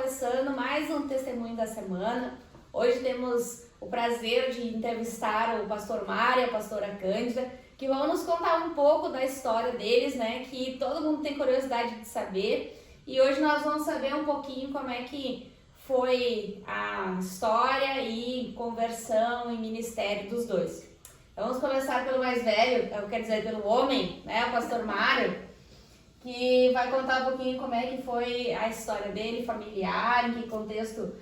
começando mais um Testemunho da Semana. Hoje temos o prazer de entrevistar o pastor Mário e a pastora Cândida, que vão nos contar um pouco da história deles, né? Que todo mundo tem curiosidade de saber. E hoje nós vamos saber um pouquinho como é que foi a história e conversão e ministério dos dois. Vamos começar pelo mais velho, eu quero dizer pelo homem, né? O pastor Mário, que vai contar um pouquinho como é que foi a história dele, familiar, em que contexto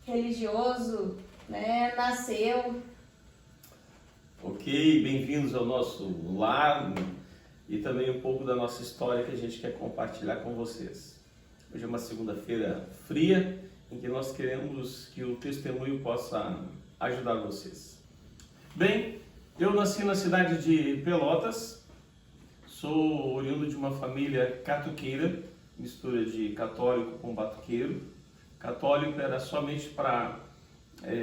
religioso, né, nasceu. Ok, bem-vindos ao nosso lar e também um pouco da nossa história que a gente quer compartilhar com vocês. Hoje é uma segunda-feira fria em que nós queremos que o testemunho possa ajudar vocês. Bem, eu nasci na cidade de Pelotas, sou oriundo de uma família catuqueira, mistura de católico com batuqueiro. Católico era somente para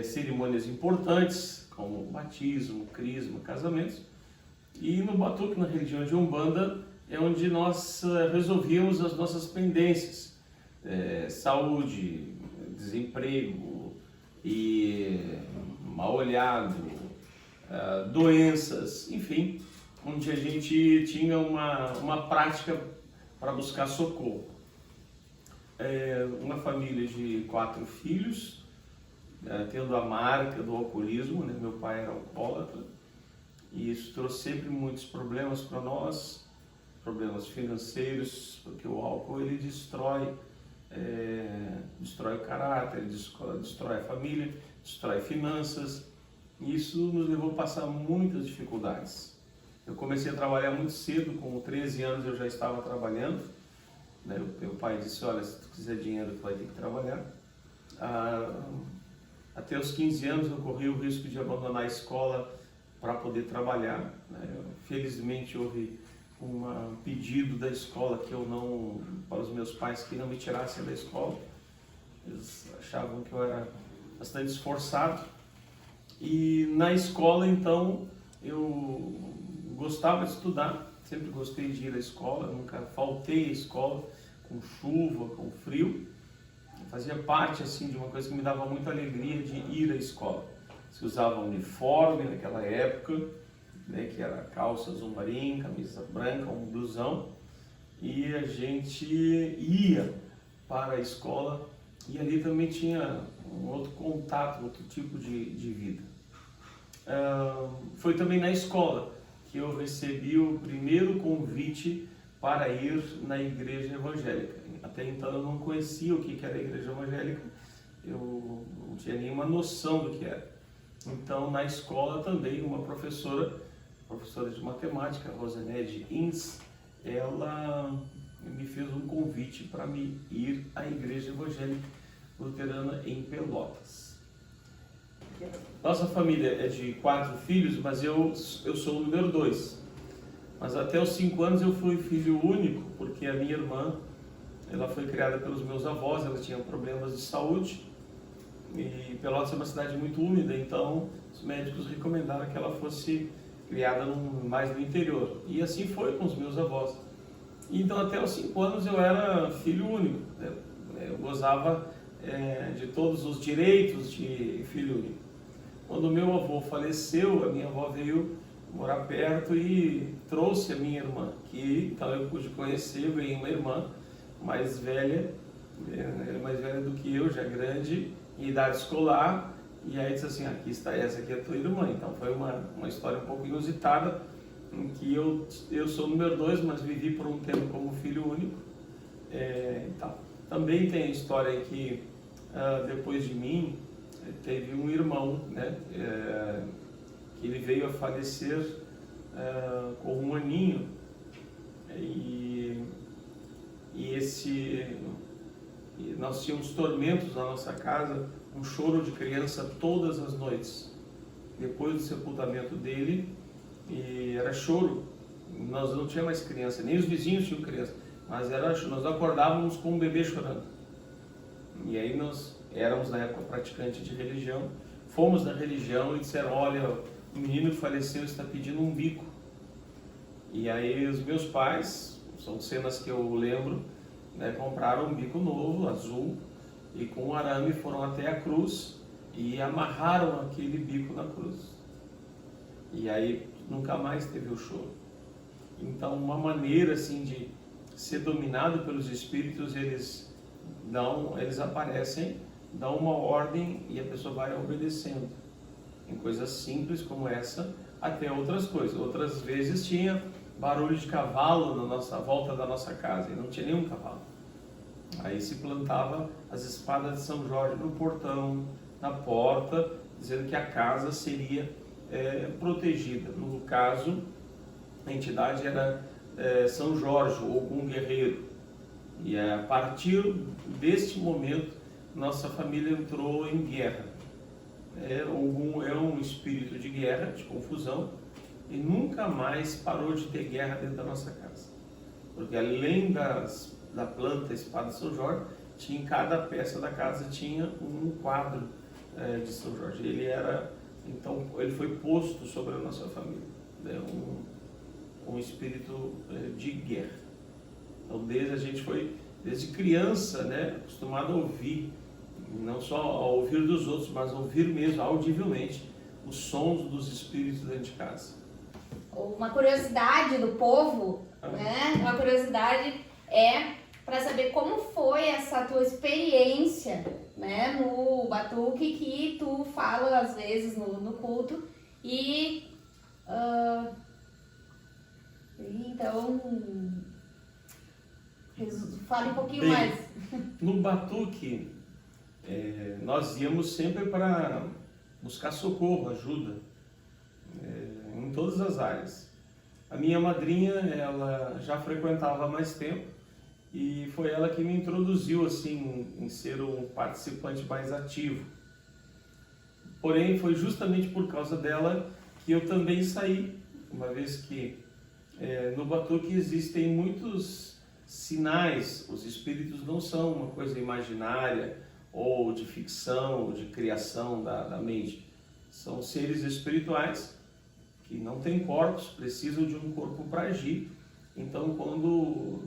cerimônias importantes, como batismo, crisma, casamentos. E no batuque, na religião de Umbanda, é onde nós resolvíamos as nossas pendências. Saúde, desemprego e mal olhado, doenças, enfim, onde a gente tinha uma prática para buscar socorro. Uma família de 4 filhos, tendo a marca do alcoolismo, né? Meu pai era alcoólatra e isso trouxe sempre muitos problemas para nós, problemas financeiros, porque o álcool ele destrói o caráter, destrói a família, destrói finanças, e isso nos levou a passar muitas dificuldades. Eu comecei a trabalhar muito cedo, com 13 anos eu já estava trabalhando. Meu pai disse, olha, se tu quiser dinheiro, tu vai ter que trabalhar. Até os 15 anos eu corri o risco de abandonar a escola para poder trabalhar. Felizmente houve um pedido da escola para os meus pais que não me tirassem da escola. Eles achavam que eu era bastante esforçado. E na escola, então, eu gostava de estudar, sempre gostei de ir à escola, nunca faltei à escola, com chuva, com frio. Fazia parte assim de uma coisa que me dava muita alegria de ir à escola. Se usava uniforme naquela época, né, que era calça azul marinho, camisa branca, um blusão, e a gente ia para a escola e ali também tinha um outro contato, outro tipo de vida. Foi também na escola que eu recebi o primeiro convite para ir na igreja evangélica. Até então eu não conhecia o que era a igreja evangélica, eu não tinha nenhuma noção do que era. Então na escola também uma professora de matemática, Rosened Ins, ela me fez um convite para me ir à igreja evangélica luterana em Pelotas. Nossa família é de 4 filhos, mas eu sou o número 2. Mas até os 5 anos eu fui filho único, porque a minha irmã, ela foi criada pelos meus avós, ela tinha problemas de saúde, e Pelotas é uma cidade muito úmida, então os médicos recomendaram que ela fosse criada mais no interior. E assim foi com os meus avós. Então até os 5 anos eu era filho único, né? Eu gozava de todos os direitos de filho único. Quando meu avô faleceu, a minha avó veio morar perto e trouxe a minha irmã, que então eu pude conhecer. Eu ganhei uma irmã mais velha, mais velha do que eu, já grande, em idade escolar, e aí disse assim, aqui está, essa aqui é a tua irmã. Então foi uma história um pouco inusitada, em que eu sou o número 2, mas vivi por um tempo como filho único. Então, também tem a história que depois de mim teve um irmão, né, que ele veio a falecer com 1 aninho, e nós tínhamos tormentos na nossa casa, um choro de criança todas as noites. Depois do sepultamento dele, e era choro, nós não tínhamos mais criança, nem os vizinhos tinham criança, mas nós acordávamos com um bebê chorando. E aí nós éramos na época praticantes de religião, fomos na religião e disseram, olha, o menino que faleceu está pedindo um bico. E aí os meus pais, são cenas que eu lembro, né, compraram um bico novo, azul, e com um arame foram até a cruz e amarraram aquele bico na cruz. E aí nunca mais teve o choro. Então, uma maneira assim de ser dominado pelos espíritos, eles aparecem, dão uma ordem e a pessoa vai obedecendo. Em coisas simples como essa, até outras coisas. Outras vezes tinha barulho de cavalo na nossa volta da nossa casa e não tinha nenhum cavalo. Aí se plantava as espadas de São Jorge no portão, na porta, dizendo que a casa seria protegida. No caso, a entidade era São Jorge, ou algum guerreiro. E a partir deste momento, nossa família entrou em guerra. É um espírito de guerra, de confusão, e nunca mais parou de ter guerra dentro da nossa casa. Porque além da planta espada de São Jorge, em cada peça da casa tinha um quadro de São Jorge. Então ele foi posto sobre a nossa família. Um espírito de guerra. Então a gente foi, desde criança, acostumado a ouvir, não só a ouvir dos outros, mas a ouvir mesmo, audivelmente, os sons dos espíritos dentro de casa. Uma curiosidade do povo, uma curiosidade para saber como foi essa tua experiência, no batuque, que tu fala às vezes no culto, e então fale um pouquinho mais. No batuque, nós íamos sempre para buscar socorro, ajuda, em todas as áreas. A minha madrinha, ela já frequentava há mais tempo e foi ela que me introduziu assim em ser um participante mais ativo. Porém, foi justamente por causa dela que eu também saí, uma vez que no batuque existem muitos sinais. Os espíritos não são uma coisa imaginária ou de ficção, ou de criação da mente. São seres espirituais que não têm corpos, precisam de um corpo para agir. Então, quando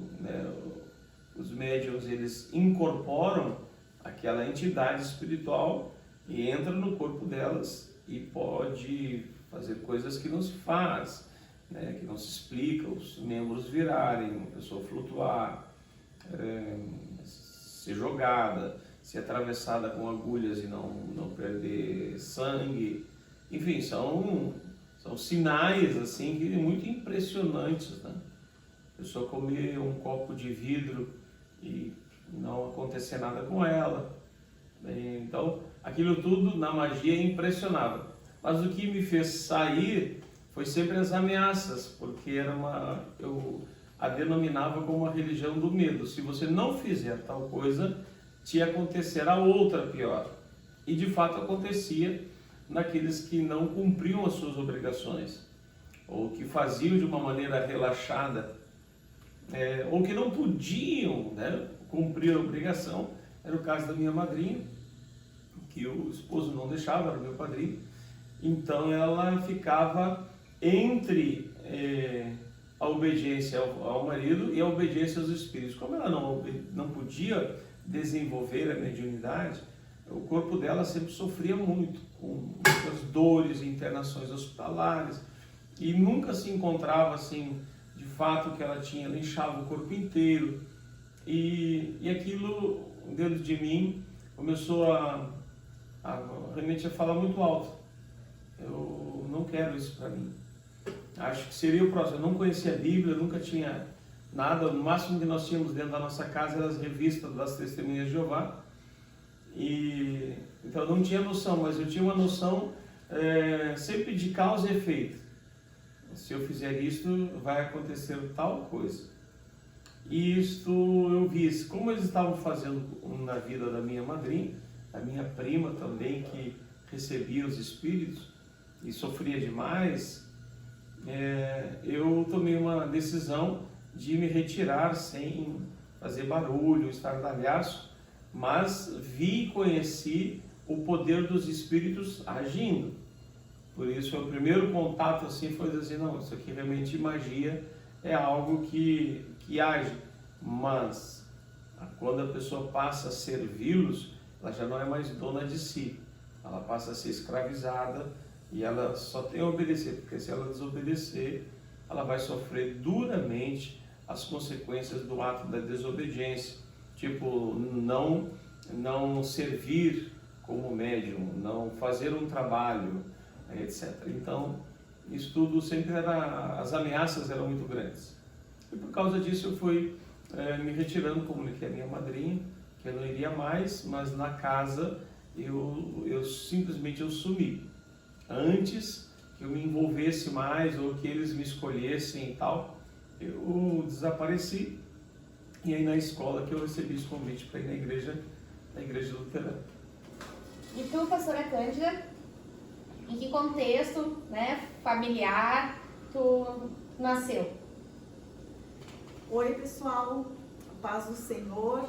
os médiuns eles incorporam aquela entidade espiritual e entra no corpo delas e pode fazer coisas que não se faz, que não se explica, os membros virarem, a pessoa flutuar, ser jogada, ser atravessada com agulhas e não perder sangue. Enfim, são sinais assim que muito impressionantes, A pessoa comer um copo de vidro e não acontecer nada com ela. Então, aquilo tudo na magia impressionava. Mas o que me fez sair foi sempre as ameaças, porque eu a denominava como uma religião do medo. Se você não fizer tal coisa, te acontecerá outra pior. E de fato acontecia naqueles que não cumpriam as suas obrigações, ou que faziam de uma maneira relaxada, ou que não podiam cumprir a obrigação. Era o caso da minha madrinha, que o esposo não deixava, era o meu padrinho. Então ela ficava entre a obediência ao marido e a obediência aos espíritos. Como ela não podia desenvolver a mediunidade, o corpo dela sempre sofria muito, com muitas dores, internações hospitalares, e nunca se encontrava assim, de fato, que ela tinha, ela inchava o corpo inteiro, e aquilo dentro de mim começou realmente a falar muito alto. Eu não quero isso para mim. Acho que seria o próximo. Eu não conhecia a Bíblia, nunca tinha nada. O máximo que nós tínhamos dentro da nossa casa eram as revistas das Testemunhas de Jeová. Então eu não tinha noção, mas eu tinha uma noção sempre de causa e efeito. Se eu fizer isto, vai acontecer tal coisa. E isto eu vi, como eles estavam fazendo na vida da minha madrinha, da minha prima também, que recebia os espíritos e sofria demais, eu tomei uma decisão de me retirar sem fazer barulho, estardalhaço, mas vi e conheci o poder dos espíritos agindo. Por isso, o primeiro contato assim foi dizer, não, isso aqui realmente magia, é algo que age. Mas quando a pessoa passa a servi-los, ela já não é mais dona de si, ela passa a ser escravizada e ela só tem a obedecer, porque se ela desobedecer, ela vai sofrer duramente as consequências do ato da desobediência, tipo não servir como médium, não fazer um trabalho, etc. Então, isso tudo sempre as ameaças eram muito grandes. E por causa disso eu fui me retirando, comuniquei a minha madrinha, que eu não iria mais, mas na casa eu simplesmente sumi. Antes que eu me envolvesse mais ou que eles me escolhessem e tal, eu desapareci. E aí na escola que eu recebi esse convite para ir na igreja luterana. E tu, pastora Cândida, em que contexto, né, familiar tu nasceu? Oi, pessoal, a paz do Senhor.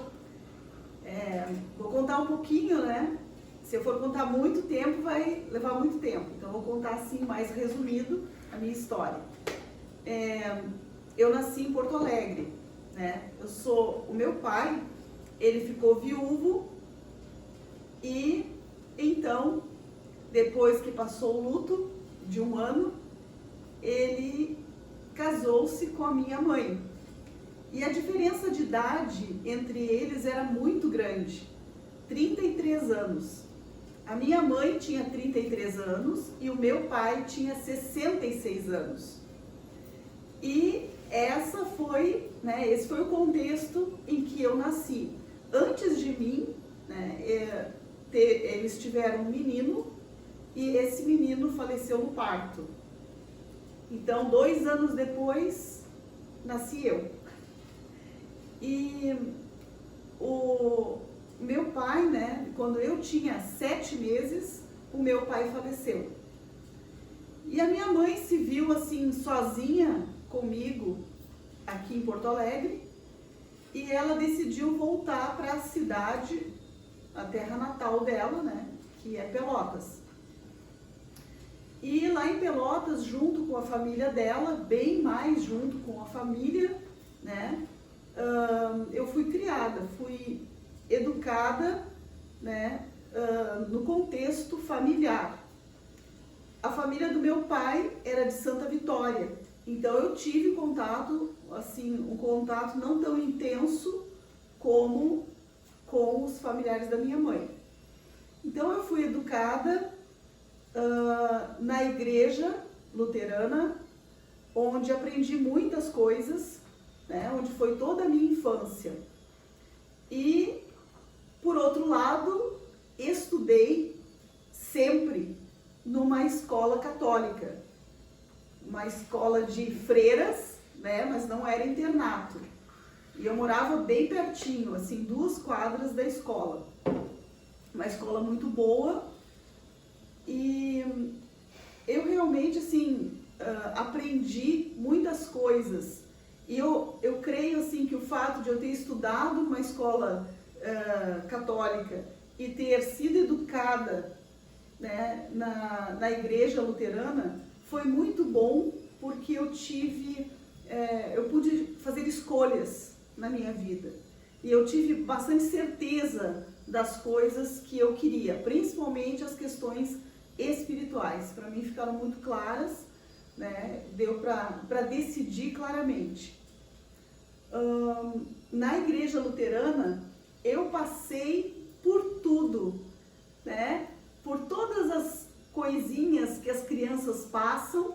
Vou contar um pouquinho, né? Se eu for contar muito tempo, vai levar muito tempo. Então, vou contar assim, mais resumido, a minha história. Eu nasci em Porto Alegre, né? O meu pai, ele ficou viúvo e, então, depois que passou o luto de 1 ano, ele casou-se com a minha mãe. E a diferença de idade entre eles era muito grande, 33 anos. A minha mãe tinha 33 anos e o meu pai tinha 66 anos. E esse foi o contexto em que eu nasci. Antes de mim, né, eles tiveram um menino e esse menino faleceu no parto. Então, 2 anos depois, nasci eu. E o meu pai, né, quando eu tinha 7 meses, o meu pai faleceu. E a minha mãe se viu assim, sozinha comigo, aqui em Porto Alegre, e ela decidiu voltar para a cidade, a terra natal dela, né, que é Pelotas. E lá em Pelotas, junto com a família dela, bem mais junto com a família, né, eu fui criada, fui educada, né, no contexto familiar. A família do meu pai era de Santa Vitória, então eu tive contato, assim, um contato não tão intenso como com os familiares da minha mãe. Então eu fui educada na igreja luterana, onde aprendi muitas coisas, né, onde foi toda a minha infância. E, por outro lado, estudei sempre numa escola católica, uma escola de freiras, né, mas não era internato. E eu morava bem pertinho, assim, 2 quadras da escola. Uma escola muito boa. E eu realmente, assim, aprendi muitas coisas. E eu creio, assim, que o fato de eu ter estudado numa escola católica e ter sido educada, né, na igreja luterana foi muito bom, porque eu pude fazer escolhas na minha vida. E eu tive bastante certeza das coisas que eu queria, principalmente as questões espirituais. Para mim ficaram muito claras, né? Deu para decidir claramente. Na igreja luterana, eu passei por tudo, né? Por todas as coisinhas que as crianças passam,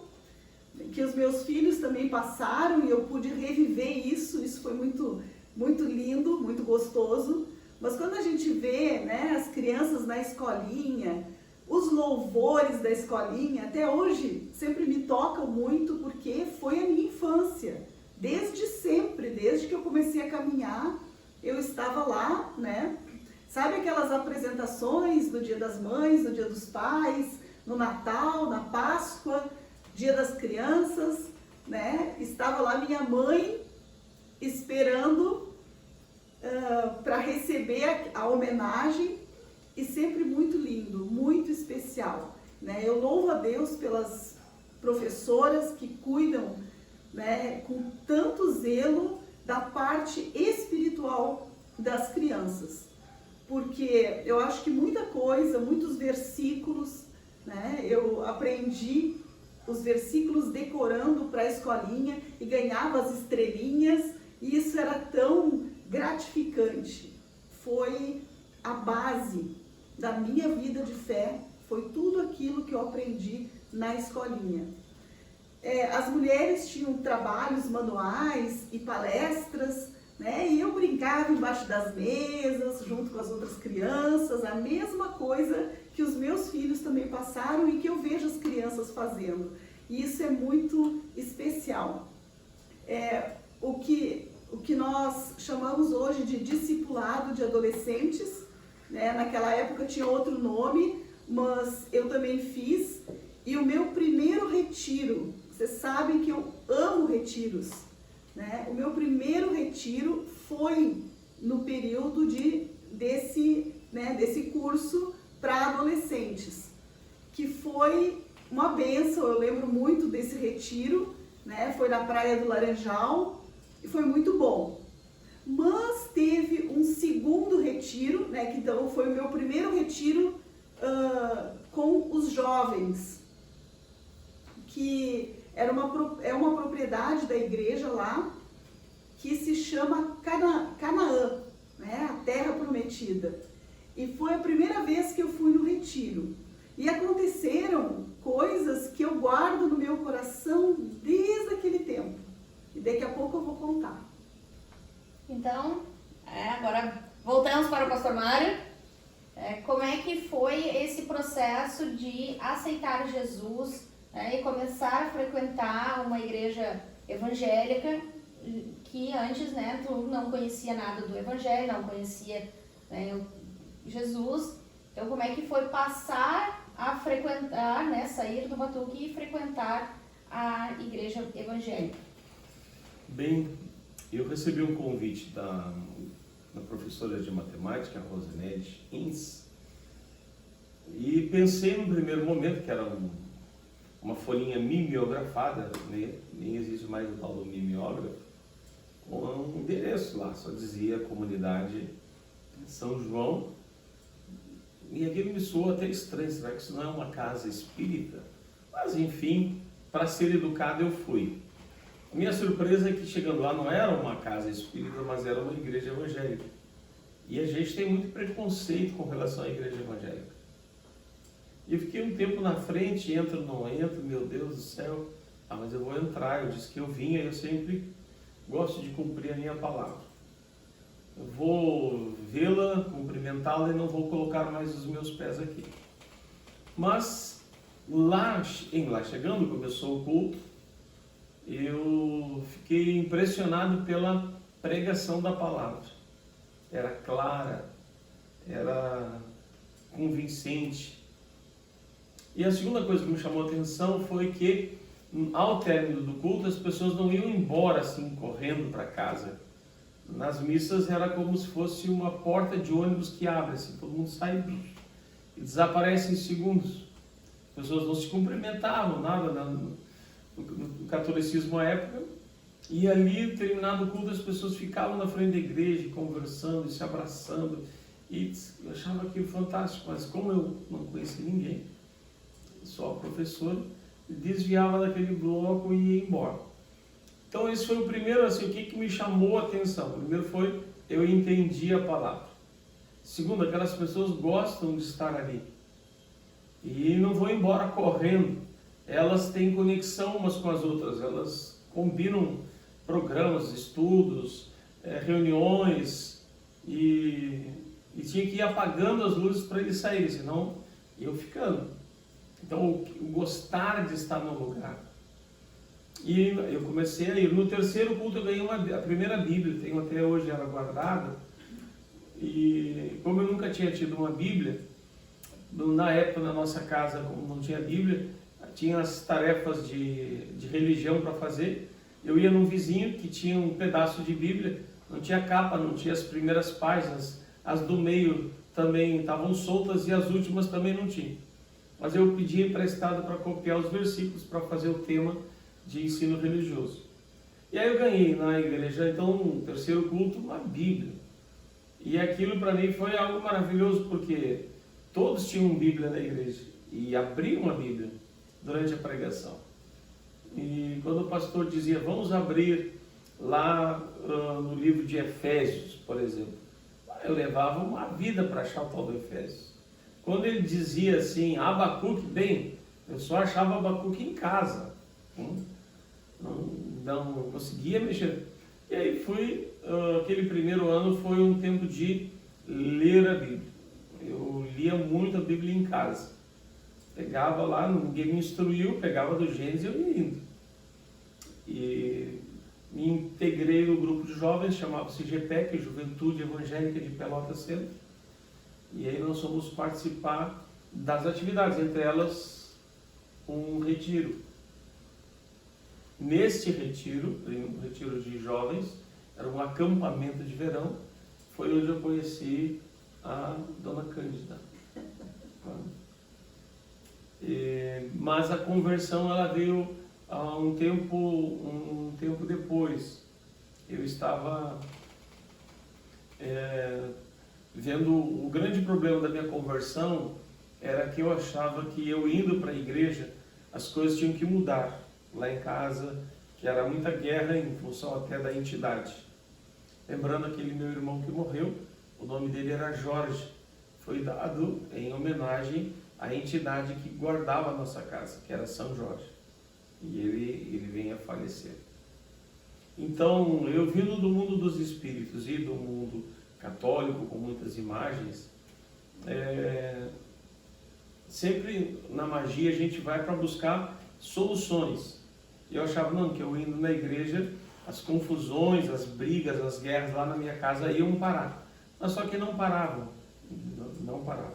que os meus filhos também passaram, e eu pude reviver isso foi muito, muito lindo, muito gostoso. Mas quando a gente vê, né, as crianças na escolinha, os louvores da escolinha, até hoje sempre me tocam muito, porque foi a minha infância. Desde sempre, desde que eu comecei a caminhar, eu estava lá, né? Sabe aquelas apresentações do Dia das Mães, do Dia dos Pais, no Natal, na Páscoa, Dia das Crianças, né? Estava lá minha mãe esperando para receber a homenagem, e sempre muito lindo, muito especial, né? Eu louvo a Deus pelas professoras que cuidam, né, com tanto zelo da parte espiritual das crianças. porque eu acho que muita coisa, muitos versículos, né, eu aprendi os versículos decorando para a escolinha e ganhava as estrelinhas, e isso era tão gratificante. Foi a base da minha vida de fé, foi tudo aquilo que eu aprendi na escolinha. As mulheres tinham trabalhos manuais e palestras, né? E eu brincava embaixo das mesas, junto com as outras crianças, a mesma coisa que os meus filhos também passaram e que eu vejo as crianças fazendo. E isso é muito especial. O que nós chamamos hoje de discipulado de adolescentes, né? Naquela época tinha outro nome, mas eu também fiz. E o meu primeiro retiro, vocês sabem que eu amo retiros, né? O meu primeiro retiro foi no período desse curso para adolescentes, que foi uma bênção. Eu lembro muito desse retiro, né? Foi na Praia do Laranjal e foi muito bom. Mas teve um segundo retiro, né? Que então foi o meu primeiro retiro com os jovens, que é uma propriedade da igreja lá, que se chama Canaã, né? A Terra Prometida. E foi a primeira vez que eu fui no retiro. E aconteceram coisas que eu guardo no meu coração desde aquele tempo. E daqui a pouco eu vou contar. Então, agora voltamos para o pastor Mário. Como é que foi esse processo de aceitar Jesus, e começar a frequentar uma igreja evangélica que antes, né, tu não conhecia nada do evangelho, não conhecia, né, Jesus. Então, como é que foi passar a frequentar, né, sair do Batuque e frequentar a igreja evangélica? Bem, eu recebi um convite da professora de matemática, Rosinete Ins, e pensei no primeiro momento que era uma folhinha mimeografada, né? Nem existe mais o tal do mimeógrafo, com um endereço lá, só dizia Comunidade São João, e aquilo me soou até estranho, será que isso não é uma casa espírita? Mas enfim, para ser educado eu fui. A minha surpresa é que chegando lá não era uma casa espírita, mas era uma igreja evangélica. E a gente tem muito preconceito com relação à igreja evangélica. E eu fiquei um tempo na frente, entro, não entro, meu Deus do céu. Mas eu vou entrar, eu disse que eu vinha, eu sempre gosto de cumprir a minha palavra. Eu vou vê-la, cumprimentá-la e não vou colocar mais os meus pés aqui. Mas lá chegando, começou o culto, eu fiquei impressionado pela pregação da palavra. Era clara, era convincente. E a segunda coisa que me chamou a atenção foi que, ao término do culto, as pessoas não iam embora assim, correndo para casa. Nas missas era como se fosse uma porta de ônibus que abre, assim, todo mundo sai e desaparece em segundos. As pessoas não se cumprimentavam, nada no catolicismo à época. E ali, terminado o culto, as pessoas ficavam na frente da igreja, conversando, se abraçando. E eu achava aquilo fantástico, mas como eu não conhecia ninguém, só a professora, desviava daquele bloco e ia embora. Então esse foi o primeiro, assim, o que me chamou a atenção. O primeiro foi, eu entendi a palavra. Segundo, aquelas pessoas gostam de estar ali. E não vão embora correndo. Elas têm conexão umas com as outras, elas combinam programas, estudos, reuniões, e tinha que ir apagando as luzes para eles saírem, senão eu ficando. Então, o gostar de estar no lugar. E eu comecei a ir. No terceiro culto eu ganhei a primeira Bíblia, tenho até hoje ela guardada. E como eu nunca tinha tido uma Bíblia, na época na nossa casa, como não tinha Bíblia, tinha as tarefas de religião para fazer. Eu ia num vizinho que tinha um pedaço de Bíblia, não tinha capa, não tinha as primeiras páginas, as do meio também estavam soltas e as últimas também não tinham. Mas eu pedi emprestado para copiar os versículos para fazer o tema de ensino religioso. E aí eu ganhei na igreja, então, no terceiro culto, uma Bíblia. E aquilo para mim foi algo maravilhoso, porque todos tinham Bíblia na igreja e abriam a Bíblia durante a pregação. E quando o pastor dizia, vamos abrir lá no livro de Efésios, por exemplo, eu levava uma vida para achar o tal do Efésios. Quando ele dizia assim, Abacuque, bem, eu só achava Abacuque em casa. Não conseguia mexer. E aí aquele primeiro ano foi um tempo de ler a Bíblia. Eu lia muito a Bíblia em casa. Pegava lá, ninguém me instruiu, pegava do Gênesis e eu ia indo. E me integrei no grupo de jovens, chamava-se GPEC, Juventude Evangélica de Pelotas Centro. E aí nós fomos participar das atividades, entre elas um retiro. Neste retiro, um retiro de jovens, era um acampamento de verão, foi onde eu conheci a Dona Cândida. Mas a conversão ela veio um tempo depois. Eu estava vendo o grande problema da minha conversão era que eu achava que eu indo para a igreja as coisas tinham que mudar lá em casa, que era muita guerra em função até da entidade. Lembrando aquele meu irmão que morreu, o nome dele era Jorge, foi dado em homenagem à entidade que guardava a nossa casa, que era São Jorge, e ele vem a falecer. Então, eu vindo do mundo dos espíritos e do mundo católico, com muitas imagens, sempre na magia a gente vai para buscar soluções. E eu achava, não, que eu indo na igreja, as confusões, as brigas, as guerras lá na minha casa iam parar. Mas só que não paravam. Não paravam.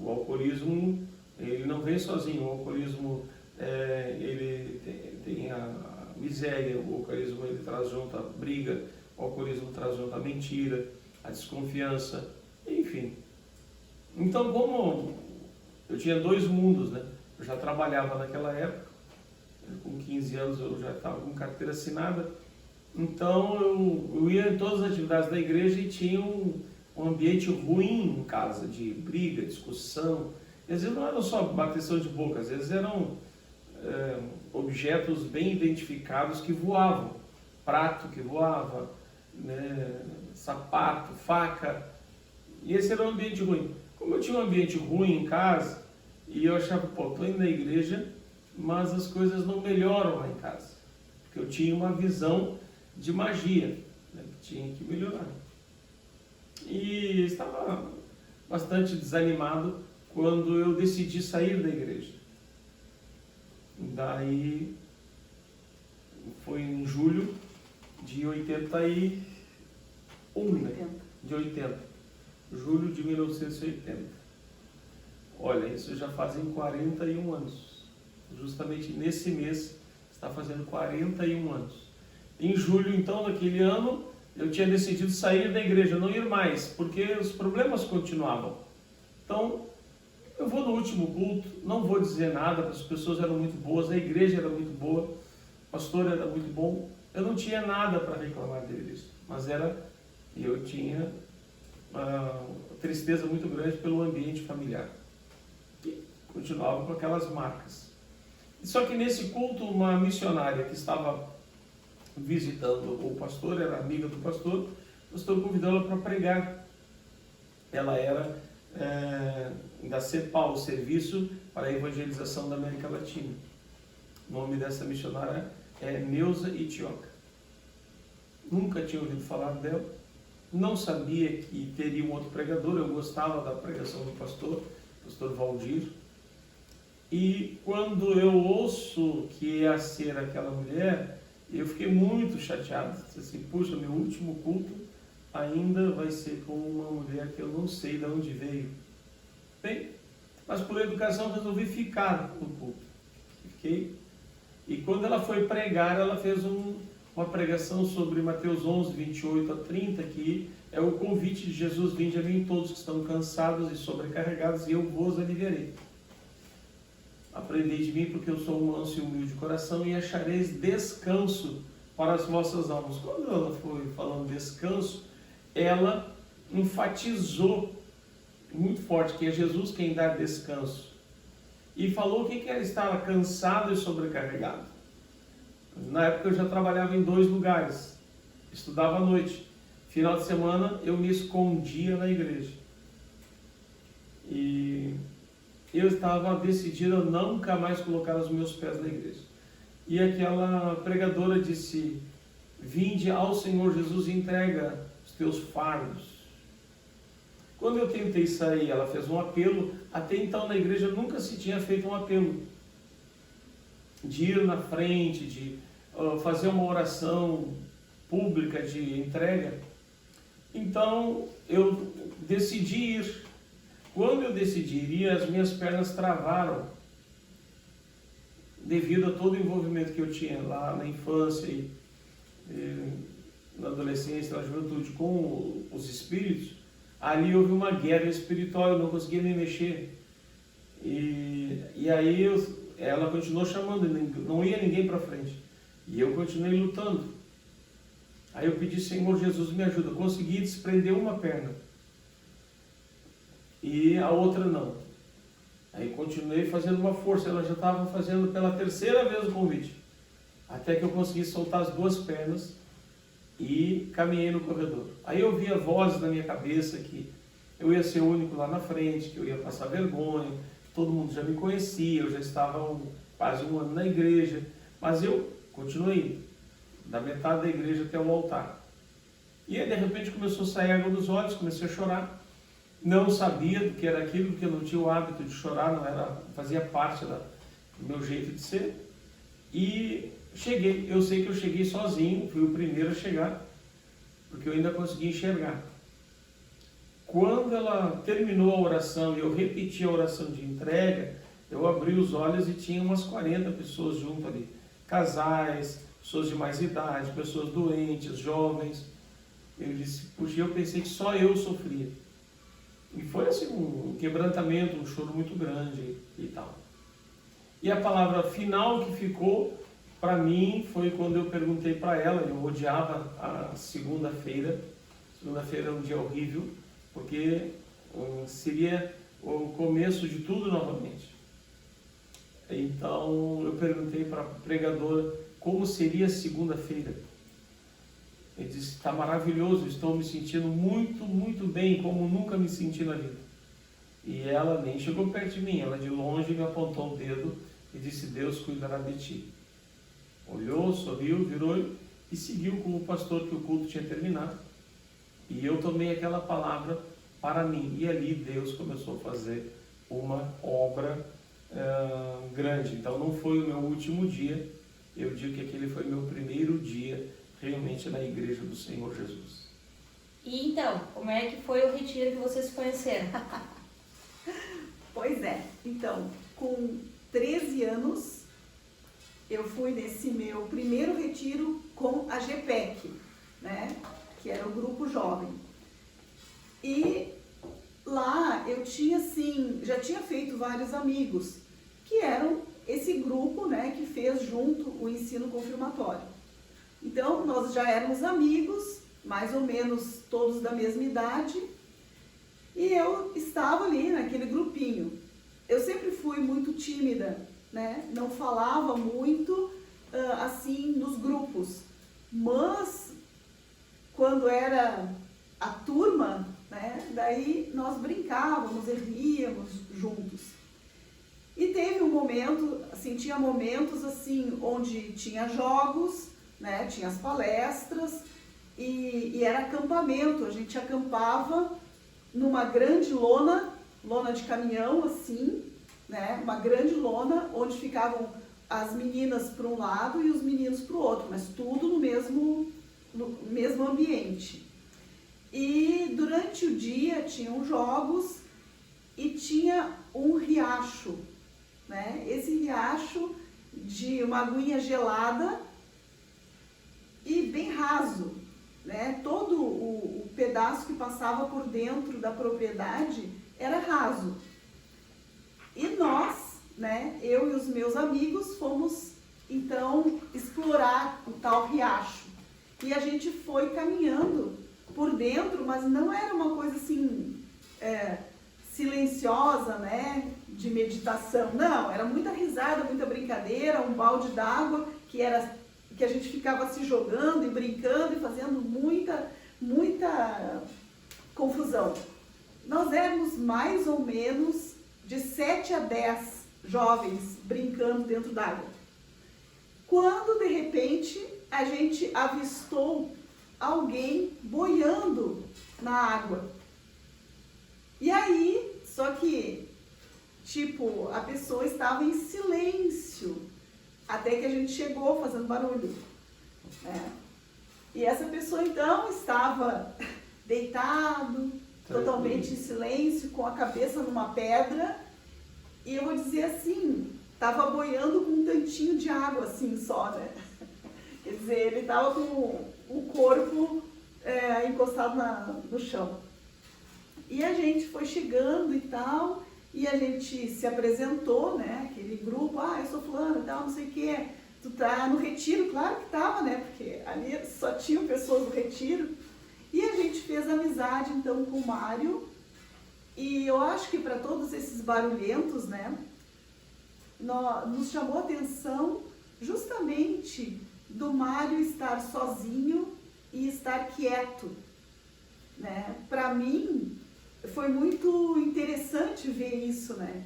O alcoolismo, ele não vem sozinho. O alcoolismo, ele tem a miséria. O alcoolismo, ele traz junto a briga. O alcoolismo traz junto a mentira, a desconfiança, enfim. Então, como eu tinha dois mundos, né? Eu já trabalhava naquela época, com 15 anos eu já estava com carteira assinada, então eu ia em todas as atividades da igreja e tinha um ambiente ruim em casa, de briga, discussão. E às vezes não era só bateção de boca, às vezes eram objetos bem identificados que voavam, prato que voava, né, sapato, faca, e esse era um ambiente ruim. Como eu tinha um ambiente ruim em casa, e eu achava, estou indo na igreja, mas as coisas não melhoram lá em casa, porque eu tinha uma visão de magia, né, que tinha que melhorar. E estava bastante desanimado quando eu decidi sair da igreja. Daí, foi em julho de 81, né? De 80. Julho de 1980. Olha, isso já fazem 41 anos. Justamente nesse mês está fazendo 41 anos. Em julho, então, daquele ano, eu tinha decidido sair da igreja, não ir mais, porque os problemas continuavam. Então, eu vou no último culto, não vou dizer nada, as pessoas eram muito boas, a igreja era muito boa, o pastor era muito bom, eu não tinha nada para reclamar da igreja, mas eu tinha uma tristeza muito grande pelo ambiente familiar, que continuava com aquelas marcas. Só que nesse culto, uma missionária que estava visitando o pastor, era amiga do pastor, o pastor convidou ela para pregar. Ela era da CEPAL, Serviço para a Evangelização da América Latina. O nome dessa missionária é Neuza Itioca. Nunca tinha ouvido falar dela, não sabia que teria um outro pregador, eu gostava da pregação do pastor Valdir. E quando eu ouço que ia ser aquela mulher, eu fiquei muito chateado. Disse assim, puxa, meu último culto ainda vai ser com uma mulher que eu não sei de onde veio. Bem, mas por educação resolvi ficar no culto. Fiquei. E quando ela foi pregar, ela fez uma pregação sobre Mateus 11, 28 a 30, que é o convite de Jesus: vinde a mim todos que estão cansados e sobrecarregados, e eu vos aliviarei. Aprendei de mim, porque eu sou um manso e humilde de coração, e achareis descanso para as vossas almas. Quando ela foi falando descanso, ela enfatizou muito forte que é Jesus quem dá descanso. E falou que ela estava cansado e sobrecarregado. Na época eu já trabalhava em 2 lugares, estudava à noite. Final de semana eu me escondia na igreja. E eu estava decidido a nunca mais colocar os meus pés na igreja. E aquela pregadora disse: vinde ao Senhor Jesus e entrega os teus fardos. Quando eu tentei sair, ela fez um apelo. Até então na igreja nunca se tinha feito um apelo de ir na frente, de fazer uma oração pública de entrega. Então eu decidi ir. Quando eu decidi ir, as minhas pernas travaram devido a todo o envolvimento que eu tinha lá na infância e na adolescência, na juventude com os espíritos. Ali houve uma guerra espiritual, eu não conseguia me mexer. E aí ela continuou chamando, não ia ninguém para frente. E eu continuei lutando. Aí eu pedi: Senhor Jesus, me ajuda. Eu consegui desprender uma perna e a outra não. Aí continuei fazendo uma força. Ela já estava fazendo pela 3ª vez o convite, até que eu consegui soltar as 2 pernas e caminhei no corredor. Aí eu via vozes na minha cabeça que eu ia ser o único lá na frente, que eu ia passar vergonha, todo mundo já me conhecia, eu já estava quase um ano na igreja, mas eu continuei indo, da metade da igreja até o altar. E aí de repente começou a sair água dos olhos, comecei a chorar. Não sabia do que era aquilo, porque eu não tinha o hábito de chorar, não fazia parte do meu jeito de ser. E cheguei, eu sei que eu cheguei sozinho, fui o primeiro a chegar, porque eu ainda consegui enxergar. Quando ela terminou a oração e eu repeti a oração de entrega, eu abri os olhos e tinha umas 40 pessoas junto ali. Casais, pessoas de mais idade, pessoas doentes, jovens. Eu disse: puxa, eu pensei que só eu sofria. E foi assim um quebrantamento, um choro muito grande e tal. E a palavra final que ficou para mim foi quando eu perguntei para ela. Eu odiava a segunda-feira. Segunda-feira é um dia horrível, porque seria o começo de tudo novamente. Então eu perguntei para a pregadora como seria segunda-feira. Ele disse: está maravilhoso, estou me sentindo muito, muito bem, como nunca me senti na vida. E ela nem chegou perto de mim, ela de longe me apontou o dedo e disse: Deus cuidará de ti. Olhou, sorriu, virou e seguiu com o pastor, que o culto tinha terminado. E eu tomei aquela palavra para mim. E ali Deus começou a fazer uma obra grande. Então não foi o meu último dia, eu digo que aquele foi o meu primeiro dia realmente na igreja do Senhor Jesus. E então, como é que foi o retiro que vocês se conheceram? Pois é, então, com 13 anos, eu fui nesse meu primeiro retiro com a GPEC, né, que era o grupo jovem. E lá eu tinha, assim, já tinha feito vários amigos, que eram esse grupo, né, que fez junto o ensino confirmatório. Então, nós já éramos amigos, mais ou menos todos da mesma idade, e eu estava ali naquele grupinho. Eu sempre fui muito tímida, né? Não falava muito, assim, nos grupos, mas quando era a turma, né, daí nós brincávamos e ríamos juntos. E teve um momento, assim, tinha momentos assim, onde tinha jogos, né, tinha as palestras e era acampamento. A gente acampava numa grande lona de caminhão, assim, né, uma grande lona, onde ficavam as meninas para um lado e os meninos para o outro, mas tudo no mesmo ambiente. E durante o dia tinham jogos e tinha um riacho, né, esse riacho de uma aguinha gelada e bem raso, né? Todo o pedaço que passava por dentro da propriedade era raso. E nós, né, eu e os meus amigos, fomos então explorar o tal riacho. E a gente foi caminhando por dentro, mas não era uma coisa assim silenciosa, né, de meditação. Não, era muita risada, muita brincadeira, um balde d'água que a gente ficava se jogando e brincando e fazendo muita confusão. Nós éramos mais ou menos de 7 a 10 jovens brincando dentro d'água. Quando, de repente, a gente avistou alguém boiando na água. E aí, só que, tipo, a pessoa estava em silêncio, até que a gente chegou fazendo barulho. E essa pessoa, então, estava deitado, totalmente em silêncio, com a cabeça numa pedra, e eu vou dizer assim, estava boiando com um tantinho de água, assim, só, né? Quer dizer, ele estava com o corpo encostado no chão. E a gente foi chegando e tal, e a gente se apresentou, né? Aquele grupo, eu sou fulano e tal, não sei o quê. Tu tá no retiro? Claro que tava, né? Porque ali só tinham pessoas no retiro. E a gente fez amizade, então, com o Mário. E eu acho que para todos esses barulhentos, né? Nos chamou a atenção justamente do Mário estar sozinho e estar quieto, né? Para mim, foi muito interessante ver isso, né?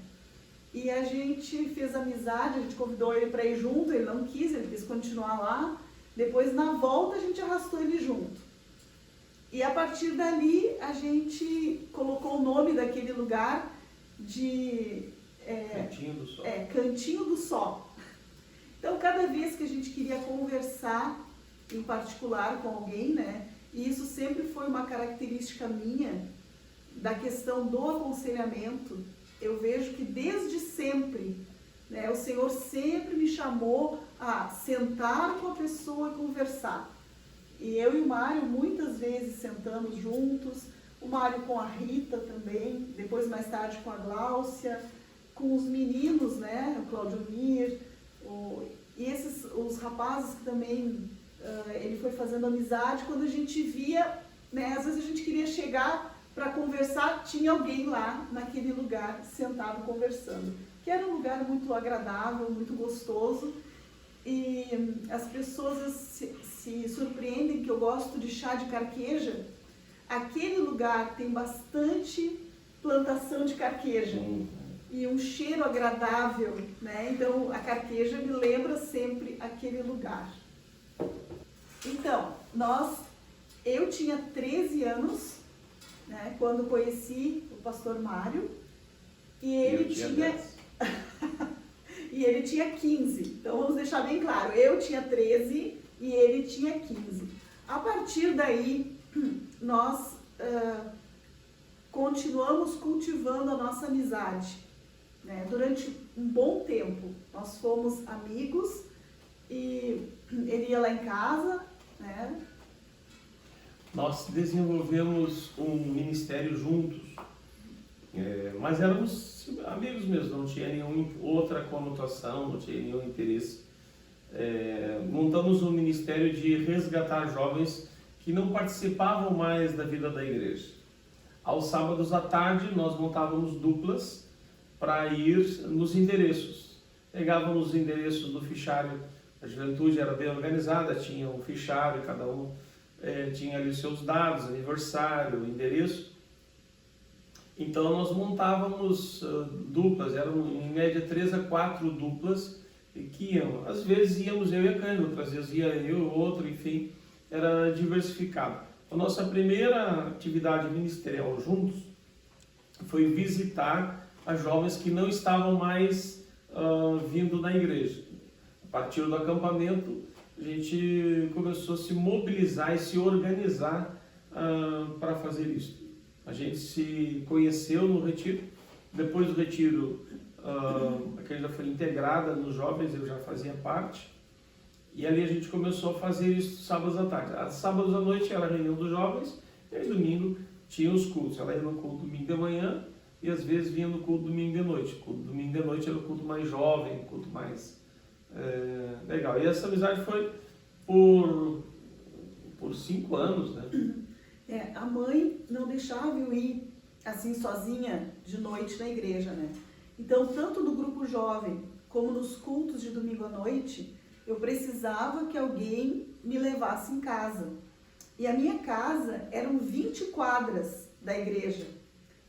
E a gente fez amizade, a gente convidou ele para ir junto, ele não quis, ele quis continuar lá. Depois, na volta, a gente arrastou ele junto. E a partir dali, a gente colocou o nome daquele lugar de... Cantinho do Sol. Cantinho do Sol. Então, cada vez que a gente queria conversar, em particular com alguém, né? E isso sempre foi uma característica minha, da questão do aconselhamento. Eu vejo que desde sempre, né, o Senhor sempre me chamou a sentar com a pessoa e conversar. E eu e o Mário muitas vezes sentamos juntos, o Mário com a Rita também, depois mais tarde com a Gláucia, com os meninos, né, o Claudio Mir, e os rapazes que também ele foi fazendo amizade. Quando a gente via, né, às vezes a gente queria chegar para conversar, tinha alguém lá naquele lugar sentado conversando, que era um lugar muito agradável, muito gostoso. E as pessoas se surpreendem que eu gosto de chá de carqueja. Aquele lugar tem bastante plantação de carqueja e um cheiro agradável, né? Então a carqueja me lembra sempre aquele lugar. Então, eu tinha 13 anos, né, quando conheci o pastor Mário, e ele e ele tinha 15. Então vamos deixar bem claro, eu tinha 13 e ele tinha 15. A partir daí, nós continuamos cultivando a nossa amizade, né? Durante um bom tempo, nós fomos amigos e ele ia lá em casa, né? Nós desenvolvemos um ministério juntos, mas éramos amigos mesmo, não tinha nenhuma outra conotação, não tinha nenhum interesse. Montamos um ministério de resgatar jovens que não participavam mais da vida da igreja. Aos sábados à tarde nós montávamos duplas para ir nos endereços. Pegávamos os endereços do fichário, a juventude era bem organizada, tinha um fichário, cada um tinha ali os seus dados, aniversário, endereço. Então nós montávamos duplas, eram em média 3 a 4 duplas que iam. Às vezes íamos eu e a Cândida, outras vezes ia eu e o outro, enfim, era diversificado. A nossa primeira atividade ministerial juntos foi visitar as jovens que não estavam mais vindo na igreja. A partir do acampamento, a gente começou a se mobilizar e se organizar para fazer isso. A gente se conheceu no retiro. Depois do retiro, a Cândida foi integrada nos jovens, eu já fazia parte. E ali a gente começou a fazer isso sábados à tarde. Sábados à noite era a reunião dos jovens, e aí domingo tinha os cultos. Ela ia no culto domingo de manhã e às vezes vinha no culto domingo de noite. O culto domingo de noite era o culto mais jovem, o culto mais legal. E essa amizade foi por 5 anos, né? A mãe não deixava eu ir assim sozinha de noite na igreja, né? Então, tanto no grupo jovem como nos cultos de domingo à noite, eu precisava que alguém me levasse em casa. E a minha casa eram 20 quadras da igreja.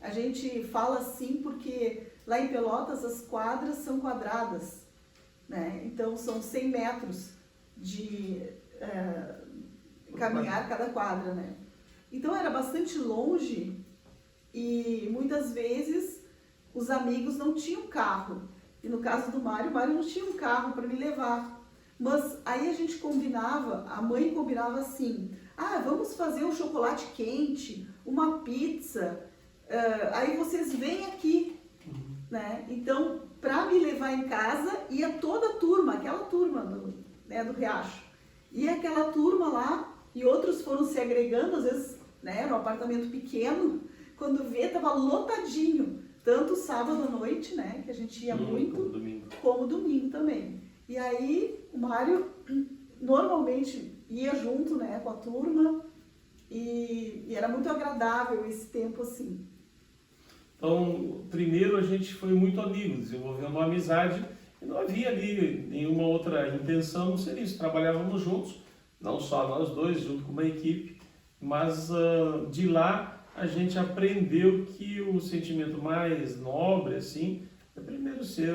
A gente fala assim porque lá em Pelotas as quadras são quadradas, né? Então são 100 metros de caminhar cada quadra, né? Então era bastante longe e muitas vezes os amigos não tinham carro. E no caso do Mário, o Mário não tinha um carro para me levar. Mas aí a gente combinava, a mãe combinava assim, vamos fazer um chocolate quente, uma pizza, aí vocês vêm aqui, né? Então, para me levar em casa, ia toda a turma, aquela turma do Riacho. Ia aquela turma lá e outros foram se agregando, às vezes, né, era um apartamento pequeno, quando vê, estava lotadinho, tanto sábado à noite, né, que a gente ia muito, como domingo também. E aí, o Mário normalmente ia junto, né, com a turma e era muito agradável esse tempo assim. Então, primeiro a gente foi muito amigo, desenvolveu uma amizade e não havia ali nenhuma outra intenção no ser isso. Trabalhávamos juntos, não só nós dois, junto com uma equipe, mas de lá a gente aprendeu que o sentimento mais nobre, assim, é primeiro ser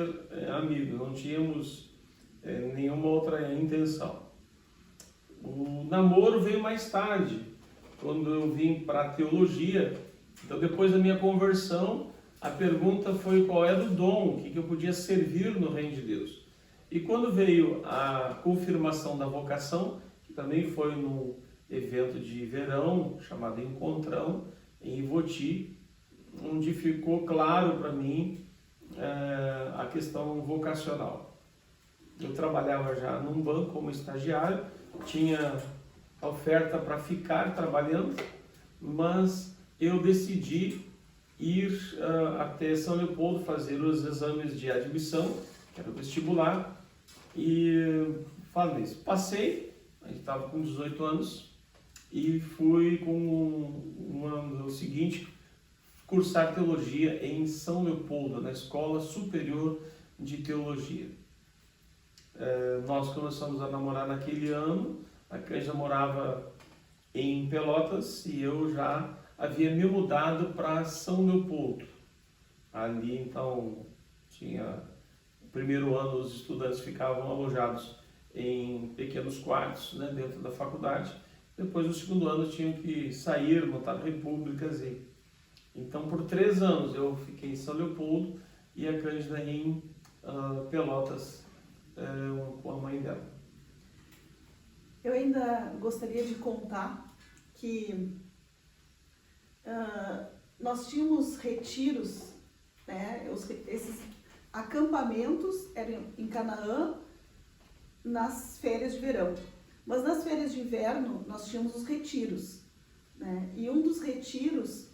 amigo, não tínhamos nenhuma outra intenção. O namoro veio mais tarde, quando eu vim para a teologia. Então, depois da minha conversão, a pergunta foi qual era o dom, o que eu podia servir no reino de Deus. E quando veio a confirmação da vocação, que também foi no evento de verão, chamado Encontrão, em Ivoti, onde ficou claro para mim a questão vocacional. Eu trabalhava já num banco como estagiário, tinha oferta para ficar trabalhando, mas eu decidi ir até São Leopoldo fazer os exames de admissão, que era o vestibular, e falei isso. Passei, a gente estava com 18 anos, e fui com o seguinte, cursar teologia em São Leopoldo, na Escola Superior de Teologia. Nós começamos a namorar naquele ano, a Cândida morava em Pelotas e eu já havia me mudado para São Leopoldo. Ali, então, tinha o primeiro ano, os estudantes ficavam alojados em pequenos quartos, né, dentro da faculdade. Depois, no segundo ano, tinham que sair, montar repúblicas. Então, por 3 anos, eu fiquei em São Leopoldo e a Cândida em Pelotas, com a mãe dela. Eu ainda gostaria de contar que nós tínhamos retiros, né? Esses acampamentos eram em Canaã nas férias de verão. Mas nas férias de inverno nós tínhamos os retiros, né? E um dos retiros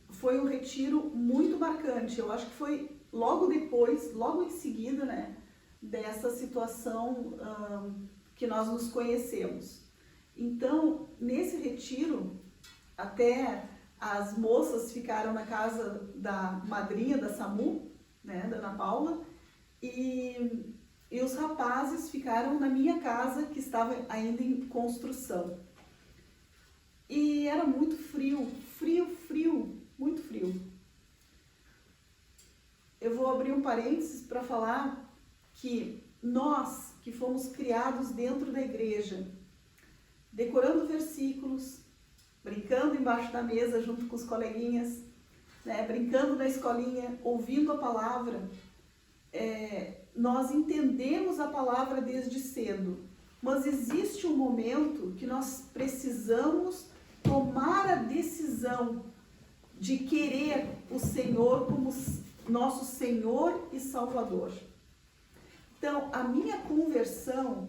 foi um retiro muito marcante. Eu acho que foi logo depois, logo em seguida, né, dessa situação que nós nos conhecemos. Então, nesse retiro, até as moças ficaram na casa da madrinha da SAMU, né, da Ana Paula, e os rapazes ficaram na minha casa, que estava ainda em construção. E era muito frio, muito frio. Eu vou abrir um parênteses para falar que nós, que fomos criados dentro da igreja, decorando versículos, brincando embaixo da mesa junto com os coleguinhas, né, brincando na escolinha, ouvindo a palavra, nós entendemos a palavra desde cedo, mas existe um momento que nós precisamos tomar a decisão de querer o Senhor como nosso Senhor e Salvador. Então, a minha conversão,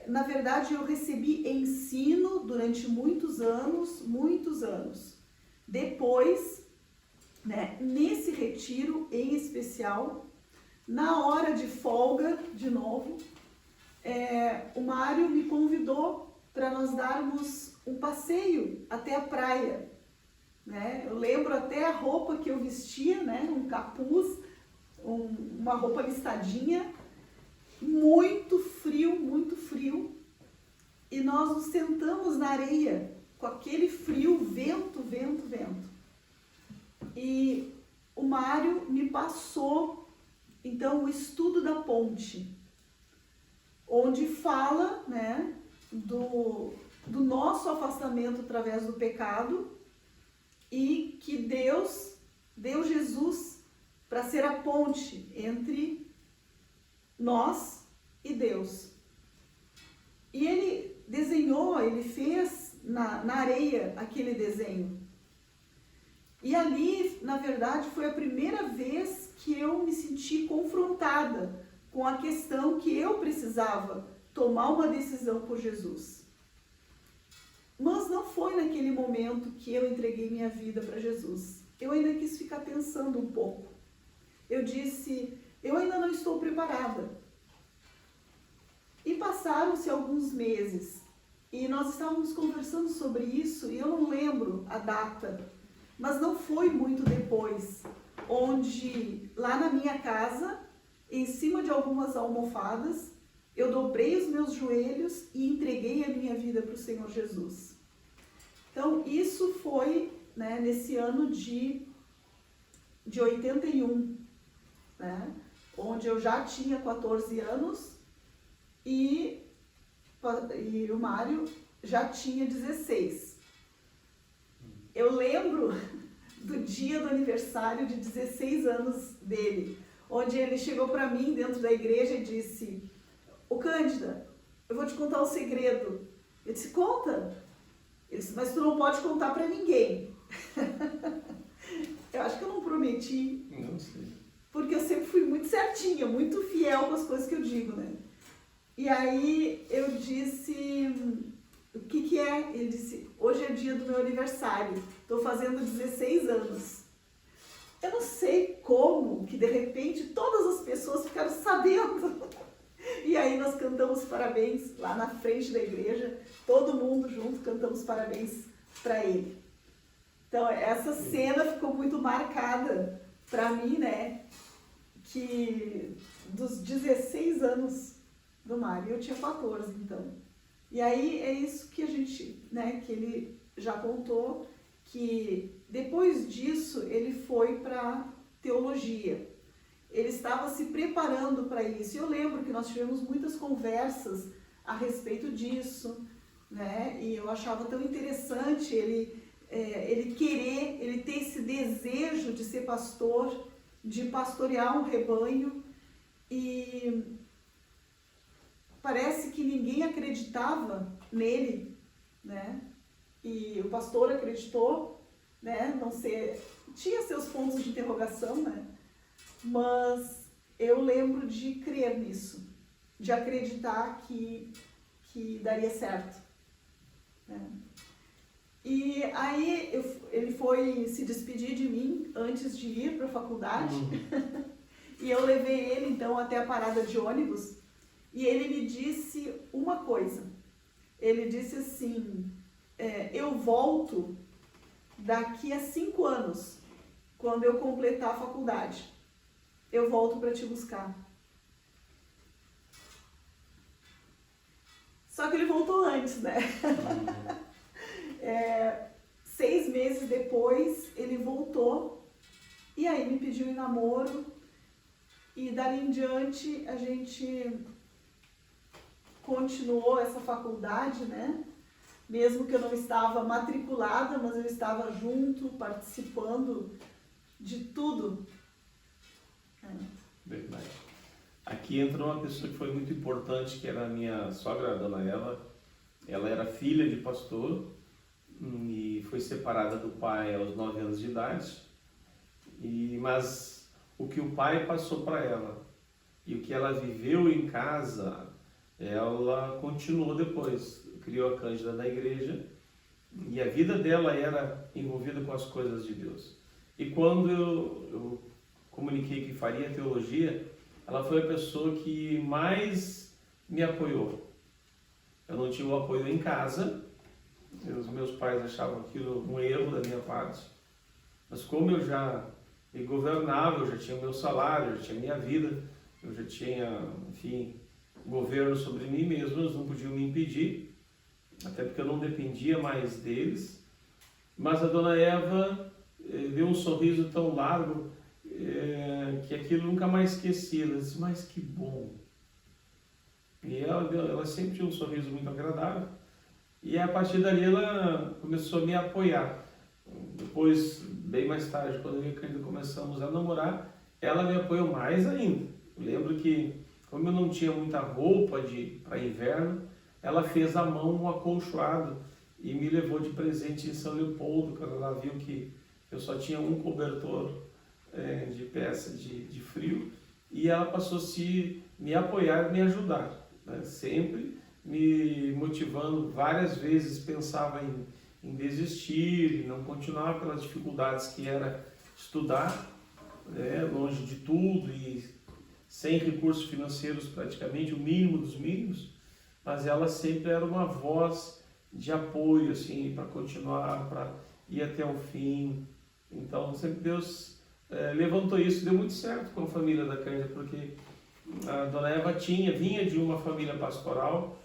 na verdade, eu recebi ensino durante muitos anos. Depois, né, nesse retiro em especial, na hora de folga, de novo, o Mário me convidou para nós darmos um passeio até a praia, né? Eu lembro até a roupa que eu vestia, né? Um capuz, uma roupa listadinha, muito frio, e nós nos sentamos na areia com aquele frio, vento. E o Mário me passou, então, o estudo da ponte, onde fala, né, do nosso afastamento através do pecado e que Deus deu Jesus para ser a ponte entre nós e Deus. E ele desenhou, ele fez na areia aquele desenho. E ali, na verdade, foi a primeira vez que eu me senti confrontada com a questão que eu precisava tomar uma decisão por Jesus. Mas não foi naquele momento que eu entreguei minha vida para Jesus. Eu ainda quis ficar pensando um pouco. Eu disse, eu ainda não estou preparada. E passaram-se alguns meses e nós estávamos conversando sobre isso e eu não lembro a data, mas não foi muito depois, onde lá na minha casa, em cima de algumas almofadas, eu dobrei os meus joelhos e entreguei a minha vida para o Senhor Jesus. Então, isso foi, né, nesse ano de 81, né, onde eu já tinha 14 anos e o Mário já tinha 16. Eu lembro do dia do aniversário de 16 anos dele, onde ele chegou para mim dentro da igreja e disse, ô Cândida, eu vou te contar um segredo. Eu disse, conta. Ele disse, mas tu não pode contar para ninguém. Eu acho que eu não prometi. Não sei. Porque eu sempre fui muito certinha, muito fiel com as coisas que eu digo, né? E aí eu disse, o que é? Ele disse, hoje é dia do meu aniversário, estou fazendo 16 anos. Eu não sei como que de repente todas as pessoas ficaram sabendo. E aí nós cantamos parabéns lá na frente da igreja, todo mundo junto cantamos parabéns para ele. Então essa cena ficou muito marcada para mim, né? Que dos 16 anos do Mário, eu tinha 14 então. E aí é isso que a gente, né, que ele já contou, que depois disso ele foi para teologia. Ele estava se preparando para isso. Eu lembro que nós tivemos muitas conversas a respeito disso, né? E eu achava tão interessante ele ter esse desejo de ser pastor, de pastorear um rebanho. E parece que ninguém acreditava nele, né? E o pastor acreditou, né? Não sei, tinha seus pontos de interrogação, né? Mas eu lembro de crer nisso, de acreditar que daria certo, né? E aí ele foi se despedir de mim antes de ir para a faculdade. E eu levei ele então até a parada de ônibus e ele me disse uma coisa. Ele disse assim, eu volto daqui a 5 anos, quando eu completar a faculdade. Eu volto para te buscar. Só que ele voltou antes, né? 6 meses depois ele voltou e aí me pediu em namoro e dali em diante a gente continuou essa faculdade, né? Mesmo que eu não estava matriculada, mas eu estava junto, participando de tudo. Verdade. Aqui entra uma pessoa que foi muito importante, que era a minha sogra, a dona Ela. Ela era filha de pastor e foi separada do pai aos 9 anos de idade. Mas o que o pai passou para ela e o que ela viveu em casa, ela continuou depois. Criou a Cândida na igreja e a vida dela era envolvida com as coisas de Deus. E quando eu comuniquei que faria teologia, ela foi a pessoa que mais me apoiou. Eu não tinha o apoio em casa, os meus pais achavam aquilo um erro da minha parte, mas como eu já me governava, eu já tinha o meu salário, eu já tinha a minha vida, eu já tinha, enfim, governo sobre mim mesmo, eles não podiam me impedir, até porque eu não dependia mais deles. Mas a dona Eva deu um sorriso tão largo que aquilo nunca mais esqueci. Ela disse, mas que bom. E ela sempre tinha um sorriso muito agradável. E a partir dali ela começou a me apoiar. Depois, bem mais tarde, quando eu e a Cândida começamos a namorar, ela me apoiou mais ainda. Eu lembro que, como eu não tinha muita roupa para inverno, ela fez à mão um acolchoado e me levou de presente em São Leopoldo, quando ela viu que eu só tinha um cobertor de peça de frio, e ela passou a me apoiar e me ajudar, né? Sempre me motivando. Várias vezes pensava em desistir, em não continuar pelas dificuldades que era estudar, longe de tudo e sem recursos financeiros, praticamente o mínimo dos mínimos, mas ela sempre era uma voz de apoio, assim, para continuar, para ir até o fim. Então, sempre Deus levantou isso, deu muito certo com a família da Cândida, porque a dona Eva vinha de uma família pastoral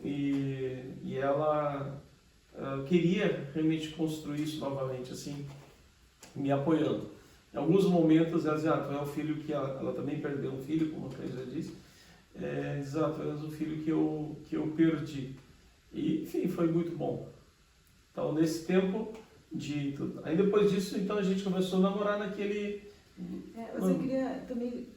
e ela queria realmente construir isso novamente, assim, me apoiando. Em alguns momentos ela dizia, tu é o filho que ela também perdeu um filho, como a Cândida disse, diz, tu és o filho que eu perdi. E, enfim, foi muito bom. Então, nesse tempo aí depois disso, então, a gente começou a namorar naquele... Mas eu queria também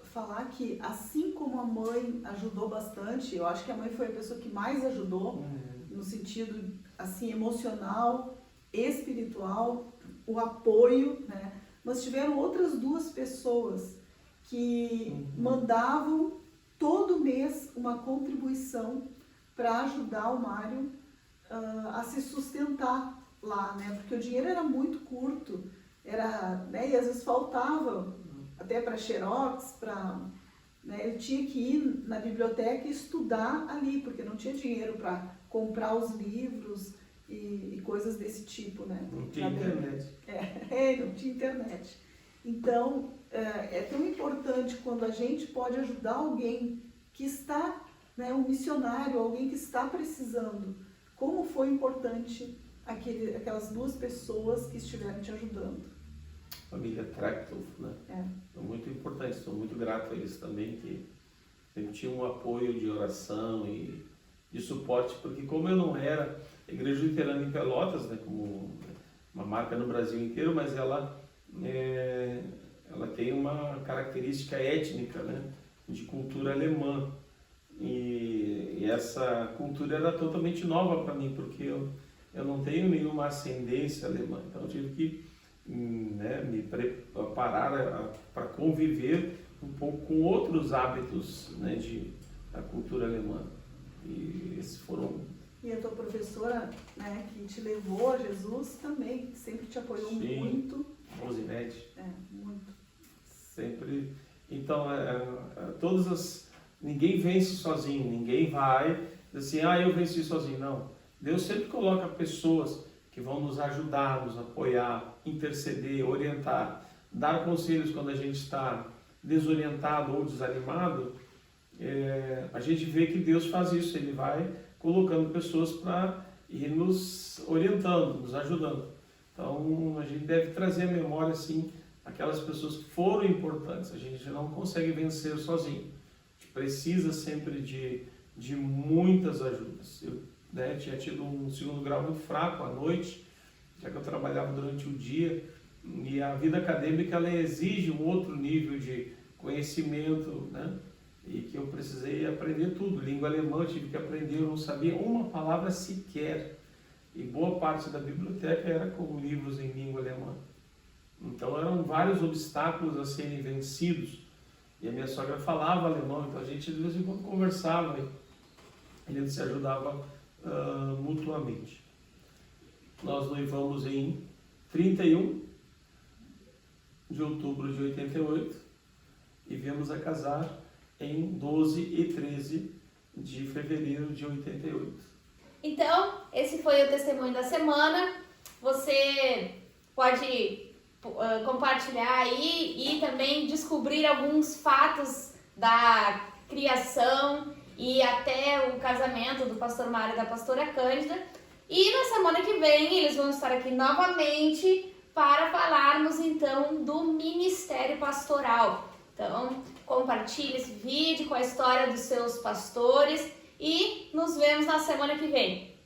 falar que, assim como a mãe ajudou bastante, eu acho que a mãe foi a pessoa que mais ajudou, no sentido, assim, emocional, espiritual, o apoio, né? Mas tiveram outras duas pessoas que mandavam todo mês uma contribuição para ajudar o Mário a se sustentar lá, né? Porque o dinheiro era muito curto, e às vezes faltava até para xerox, né? Ele tinha que ir na biblioteca e estudar ali, porque não tinha dinheiro para comprar os livros e coisas desse tipo, né? Não tinha internet. Não tinha internet. Então, é tão importante quando a gente pode ajudar alguém que está, né, um missionário, alguém que está precisando. Como foi importante aquelas duas pessoas que estiveram te ajudando. Família Tractov, né? É muito importante, estou muito grato a eles também, que sempre tinham um apoio de oração e de suporte, porque como eu não era a Igreja Luterana em Pelotas, né, como uma marca no Brasil inteiro, mas ela tem uma característica étnica, né, de cultura alemã. E essa cultura era totalmente nova para mim, porque eu não tenho nenhuma ascendência alemã, então eu tive que me preparar para conviver um pouco com outros hábitos, né, da cultura alemã. E esses foram... E a tua professora, né, que te levou a Jesus também, sempre te apoiou muito. Rosinete. Muito. Sempre. Então, ninguém vence sozinho, ninguém vai dizer assim, eu venci sozinho. Não. Deus sempre coloca pessoas que vão nos ajudar, nos apoiar, interceder, orientar, dar conselhos quando a gente está desorientado ou desanimado. A gente vê que Deus faz isso, Ele vai colocando pessoas para ir nos orientando, nos ajudando. Então, a gente deve trazer à memória, assim, aquelas pessoas que foram importantes. A gente não consegue vencer sozinho. A gente precisa sempre de muitas ajudas. Eu tinha tido um segundo grau muito fraco à noite, já que eu trabalhava durante o dia, e a vida acadêmica ela exige um outro nível de conhecimento, né? E que eu precisei aprender tudo. Língua alemã eu tive que aprender, eu não sabia uma palavra sequer. E boa parte da biblioteca era com livros em língua alemã. Então eram vários obstáculos a serem vencidos. E a minha sogra falava alemão, então a gente de vez em quando conversava e a gente se ajudava mutuamente. Nós noivamos em 31 de outubro de 88 e viemos a casar em 12 e 13 de fevereiro de 88. Então, esse foi o testemunho da semana. Você pode compartilhar aí e também descobrir alguns fatos da criação e até o casamento do pastor Mário e da pastora Cândida. E na semana que vem eles vão estar aqui novamente para falarmos então do ministério pastoral. Então, compartilhe esse vídeo com a história dos seus pastores e nos vemos na semana que vem.